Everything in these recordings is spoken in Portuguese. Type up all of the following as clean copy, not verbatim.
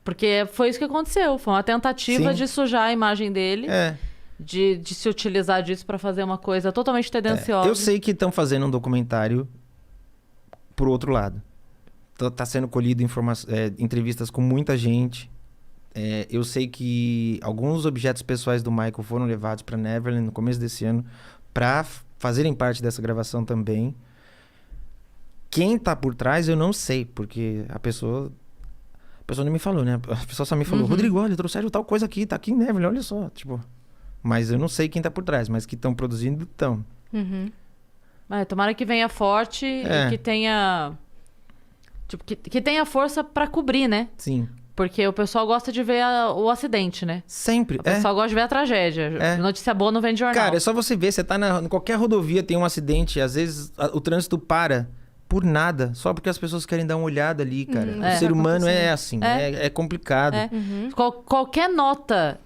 Porque foi isso que aconteceu. Foi uma tentativa Sim. de sujar a imagem dele. De se utilizar disso pra fazer uma coisa totalmente tendenciosa. Eu sei que estão fazendo um documentário pro outro lado. Tá sendo colhido entrevistas com muita gente. Eu sei que alguns objetos pessoais do Michael foram levados para Neverland no começo desse ano para fazerem parte dessa gravação também. Quem tá por trás eu não sei, porque a pessoa não me falou, né? A pessoa só me falou, Rodrigo, olha, trouxeram tal coisa aqui, tá aqui em Neverland, olha só, tipo... Mas eu não sei quem tá por trás, mas que estão produzindo, estão. Tomara que venha forte e que tenha... Tipo, que tenha força pra cobrir, né? Sim. Porque o pessoal gosta de ver o acidente, né? Sempre. O pessoal gosta de ver a tragédia. Notícia boa não vem de jornal. Cara, é só você ver, você tá em qualquer rodovia, tem um acidente, às vezes o trânsito para por nada, só porque as pessoas querem dar uma olhada ali, cara. O ser humano é assim, é complicado. Qualquer nota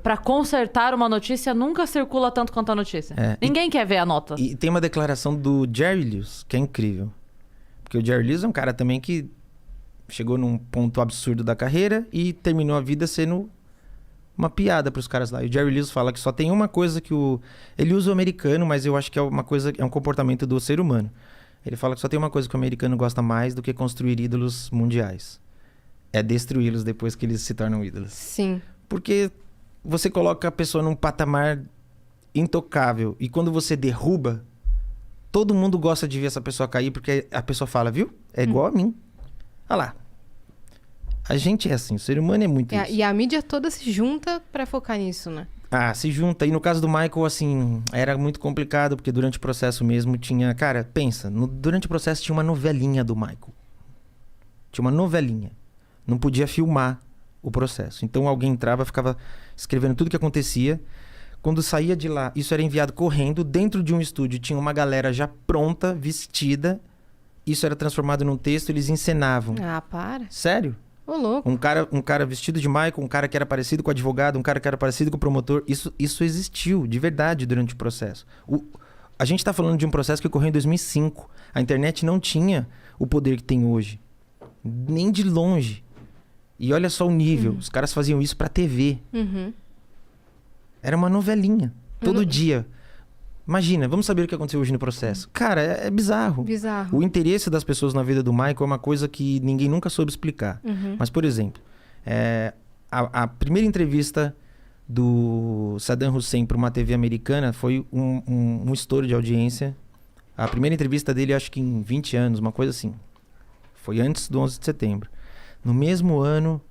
pra consertar uma notícia nunca circula tanto quanto a notícia. Ninguém quer ver a nota. E tem uma declaração do Jerry Lewis, que é incrível. Porque o Jerry Lewis é um cara também que chegou num ponto absurdo da carreira e terminou a vida sendo uma piada pros caras lá. E o Jerry Lewis fala que só tem uma coisa que ele usa o americano, mas eu acho que é um comportamento do ser humano. Ele fala que só tem uma coisa que o americano gosta mais do que construir ídolos mundiais. É destruí-los depois que eles se tornam ídolos. Sim. Porque você coloca a pessoa num patamar intocável e quando você derruba, todo mundo gosta de ver essa pessoa cair porque a pessoa fala, viu? É igual a mim. Olha lá. A gente é assim, o ser humano é muito isso. E a mídia toda se junta pra focar nisso, né? Se junta. E no caso do Michael, assim, era muito complicado, porque durante o processo mesmo tinha... Cara, pensa, durante o processo tinha uma novelinha do Michael. Tinha uma novelinha. Não podia filmar o processo. Então alguém entrava, ficava escrevendo tudo que acontecia. Quando saía de lá, isso era enviado correndo. Dentro de um estúdio tinha uma galera já pronta, vestida. Isso era transformado num texto, eles encenavam. Para. Sério? Ô, louco. Um cara vestido de Michael, um cara que era parecido com o advogado, um cara que era parecido com o promotor. Isso existiu, de verdade, durante o processo. A gente tá falando de um processo que ocorreu em 2005. A internet não tinha o poder que tem hoje. Nem de longe. E olha só o nível. Os caras faziam isso pra TV. Era uma novelinha. Todo dia. Imagina, vamos saber o que aconteceu hoje no processo. Cara, é bizarro. Bizarro. O interesse das pessoas na vida do Michael é uma coisa que ninguém nunca soube explicar. Mas, por exemplo, a primeira entrevista do Saddam Hussein para uma TV americana foi um estouro de audiência. A primeira entrevista dele, acho que em 20 anos, uma coisa assim. Foi antes do 11 de setembro. No mesmo ano,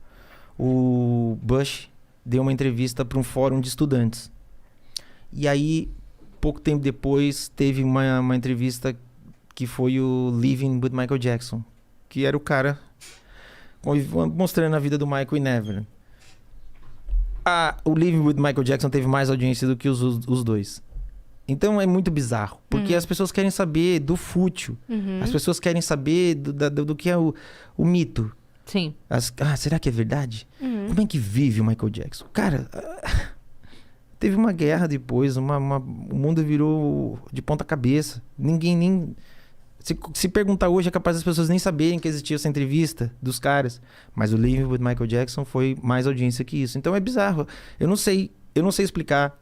o Bush deu uma entrevista para um fórum de estudantes. E aí, pouco tempo depois, teve uma entrevista que foi o Living with Michael Jackson, que era o cara mostrando a vida do Michael em Neverland. O Living with Michael Jackson teve mais audiência do que os dois. Então é muito bizarro, porque as pessoas querem saber do fútil. As pessoas querem saber do que é o mito. Sim. Será que é verdade? Como é que vive o Michael Jackson? Cara... Teve uma guerra depois, o mundo virou de ponta cabeça. Ninguém nem... Se perguntar hoje, é capaz das pessoas nem saberem que existia essa entrevista dos caras. Mas o Living with Michael Jackson foi mais audiência que isso. Então é bizarro. Eu não sei explicar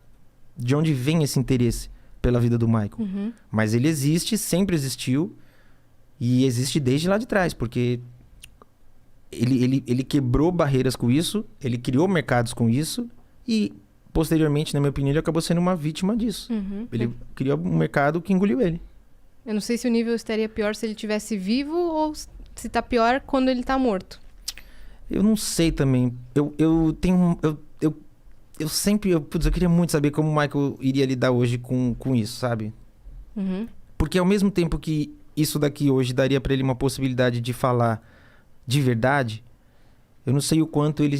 de onde vem esse interesse pela vida do Michael. Mas ele existe, sempre existiu. E existe desde lá de trás, porque ele quebrou barreiras com isso, ele criou mercados com isso e... Posteriormente, na minha opinião, ele acabou sendo uma vítima disso. Ele criou um mercado que engoliu ele. Eu não sei se o nível estaria pior se ele estivesse vivo ou se tá pior quando ele tá morto. Eu não sei também. Eu queria muito saber como o Michael iria lidar hoje com isso, sabe? Porque ao mesmo tempo que isso daqui hoje daria pra ele uma possibilidade de falar de verdade, eu não sei o quanto ele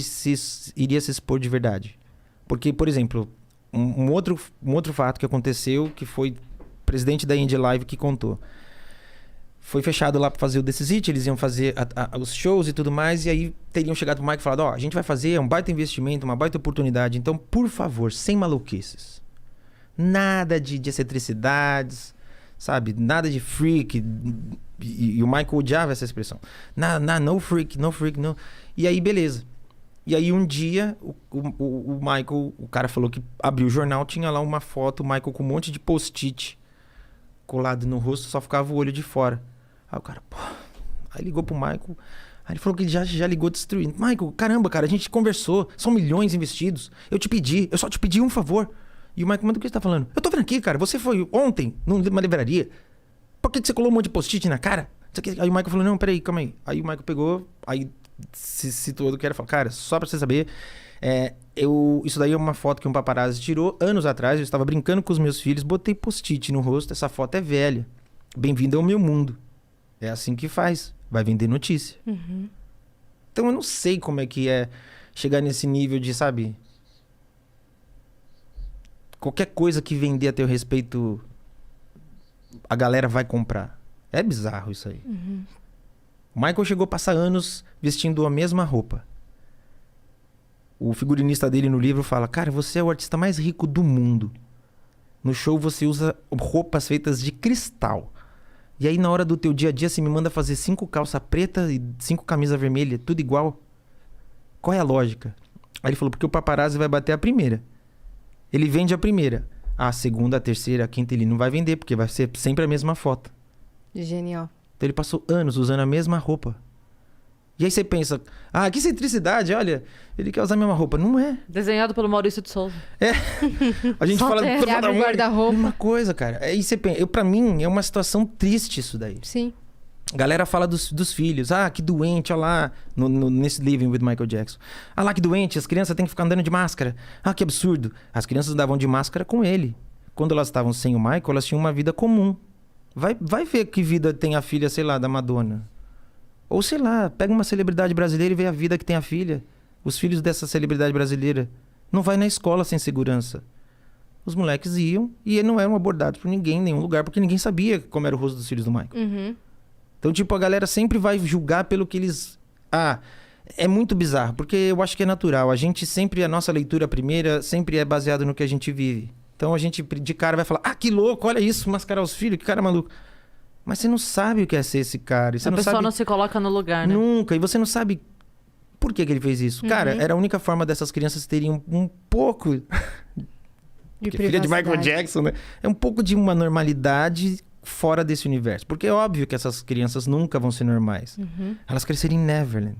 iria se expor de verdade. Porque, por exemplo, um outro fato que aconteceu, que foi o presidente da Indie Live que contou. Foi fechado lá para fazer o This Is It, eles iam fazer os shows e tudo mais, e aí teriam chegado pro Mike e falado, a gente vai fazer, é um baita investimento, uma baita oportunidade, então, por favor, sem maluquices. Nada de excentricidades, sabe? Nada de freak. E o Michael odiava essa expressão. No freak, no freak, no... E aí, beleza. E aí, um dia, o Michael, o cara falou que abriu o jornal, tinha lá uma foto, o Michael com um monte de post-it colado no rosto, só ficava o olho de fora. Aí o cara, pô... Aí ligou pro Michael, aí ele falou que ele já ligou destruindo. Michael, caramba, cara, a gente conversou, são milhões investidos, eu só te pedi um favor. E o Michael, mas do que você tá falando? Eu tô vendo aqui, cara, você foi ontem numa livraria, por que você colou um monte de post-it na cara? Aí o Michael falou, não, peraí, calma aí. Aí o Michael pegou, aí se situou do que era, falou, cara, só pra você saber, isso daí é uma foto que um paparazzi tirou anos atrás, eu estava brincando com os meus filhos, botei post-it no rosto, essa foto é velha. Bem-vindo ao meu mundo. É assim que faz. Vai vender notícia. Então eu não sei como é que é chegar nesse nível de, sabe... Qualquer coisa que vender a teu respeito, a galera vai comprar. É bizarro isso aí. O Michael chegou a passar anos vestindo a mesma roupa. O figurinista dele no livro fala, cara, você é o artista mais rico do mundo. No show você usa roupas feitas de cristal. E aí, na hora do teu dia a dia, você me manda fazer 5 calças pretas e 5 camisas vermelhas, tudo igual. Qual é a lógica? Aí ele falou, porque o paparazzi vai bater a primeira. Ele vende a primeira. A segunda, a terceira, a quinta, ele não vai vender, porque vai ser sempre a mesma foto. Genial. Então ele passou anos usando a mesma roupa. E aí você pensa, que excentricidade, olha, ele quer usar a mesma roupa. Não é. Desenhado pelo Maurício de Souza. A gente fala... Abre o guarda-roupa. Uma coisa, cara. Aí você pensa, pra mim, é uma situação triste isso daí. Sim. A galera fala dos filhos. Que doente, olha lá, nesse Living with Michael Jackson. Lá, que doente, as crianças têm que ficar andando de máscara. Que absurdo. As crianças andavam de máscara com ele. Quando elas estavam sem o Michael, elas tinham uma vida comum. Vai ver que vida tem a filha, sei lá, da Madonna. Ou sei lá, pega uma celebridade brasileira e vê a vida que tem a filha. Os filhos dessa celebridade brasileira. Não vai na escola sem segurança. Os moleques iam e não eram abordados por ninguém em nenhum lugar, porque ninguém sabia como era o rosto dos filhos do Michael. Então, tipo, a galera sempre vai julgar pelo que eles... é muito bizarro, porque eu acho que é natural. A nossa leitura primeira sempre é baseada no que a gente vive. Então, a gente de cara vai falar, que louco, olha isso, mascarar os filhos, que cara maluco. Mas você não sabe o que é ser esse cara. E você a pessoa sabe... não se coloca no lugar, né? Nunca. E você não sabe por que ele fez isso. Cara, era a única forma dessas crianças terem um pouco... De filha de Michael Jackson, né? É um pouco de uma normalidade fora desse universo. Porque é óbvio que essas crianças nunca vão ser normais. Elas cresceram em Neverland.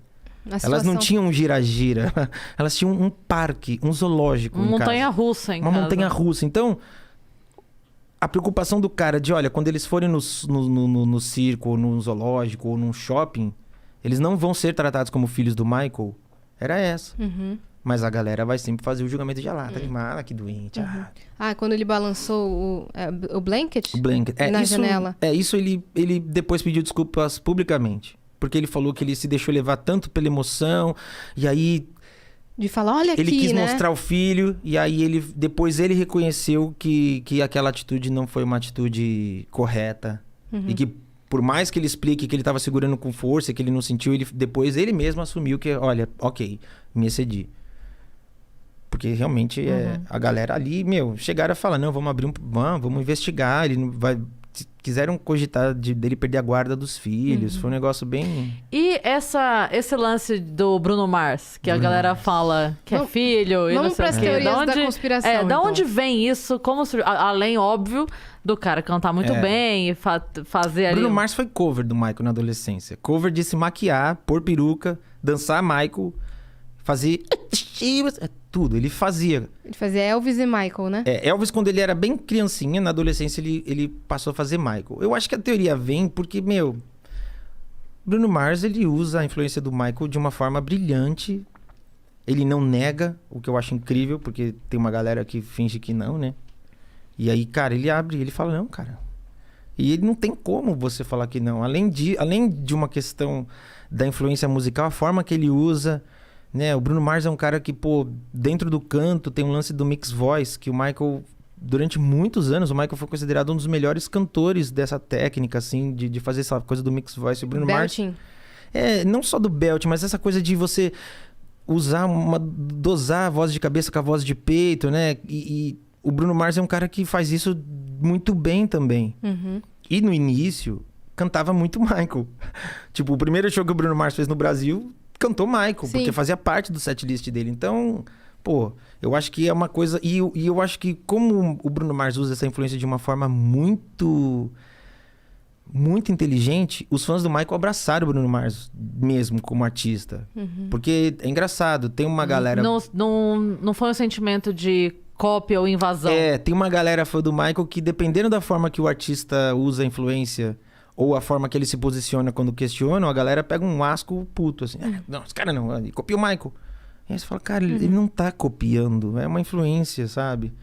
Elas não tinham um gira-gira. Elas tinham um parque, um zoológico Uma montanha-russa em casa. Uma montanha-russa. Então... A preocupação do cara de, olha, quando eles forem no circo, ou no zoológico, ou num shopping, eles não vão ser tratados como filhos do Michael. Era essa. Mas a galera vai sempre fazer o julgamento de, tá animada, que doente. Quando ele balançou o blanket? O blanket. Na janela. Isso ele depois pediu desculpas publicamente. Porque ele falou que ele se deixou levar tanto pela emoção, e aí... De falar, olha aqui, ele quis né? mostrar o filho, e aí depois ele reconheceu que aquela atitude não foi uma atitude correta. E que por mais que ele explique que ele estava segurando com força, que ele não sentiu, depois ele mesmo assumiu que, olha, ok, me excedi. Porque realmente a galera ali, chegaram a falar, não, vamos investigar, ele não vai... Quiseram cogitar dele perder a guarda dos filhos. Foi um negócio bem... E esse lance do Bruno Mars, que a galera fala que é filho e não sei o quê. Vamos para as teorias da conspiração, Da então. onde vem isso? Além, óbvio, do cara cantar muito bem e fazer ali... Bruno Mars foi cover do Michael na adolescência. Cover de se maquiar, pôr peruca, dançar Michael, fazer... Tudo, ele fazia. Ele fazia Elvis e Michael, né? Elvis, quando ele era bem criancinha, na adolescência, ele passou a fazer Michael. Eu acho que a teoria vem porque, Bruno Mars, ele usa a influência do Michael de uma forma brilhante. Ele não nega, o que eu acho incrível, porque tem uma galera que finge que não, né? E aí, cara, ele fala, não, cara. E ele não tem como você falar que não. Além de uma questão da influência musical, a forma que ele usa... Né? O Bruno Mars é um cara que, dentro do canto tem um lance do mix voice, que o Michael, durante muitos anos, o Michael foi considerado um dos melhores cantores dessa técnica, assim, de fazer essa coisa do mix voice. O Bruno Belting. Mars... não só do belt, mas essa coisa de você dosar a voz de cabeça com a voz de peito, né? E o Bruno Mars é um cara que faz isso muito bem também. E no início, cantava muito Michael. Tipo, o primeiro show que o Bruno Mars fez no Brasil... cantou Michael, porque fazia parte do setlist dele. Então, pô, eu acho que é uma coisa... E eu acho que como o Bruno Mars usa essa influência de uma forma muito inteligente, os fãs do Michael abraçaram o Bruno Mars mesmo como artista. Porque é engraçado, tem uma galera... Não foi um sentimento de cópia ou invasão. Tem uma galera fã do Michael que, dependendo da forma que o artista usa a influência ou a forma que ele se posiciona quando questionam, a galera pega um asco puto, assim. Não, esse cara não, ele copia o Michael. E aí você fala, cara, ele não tá copiando, é uma influência, sabe?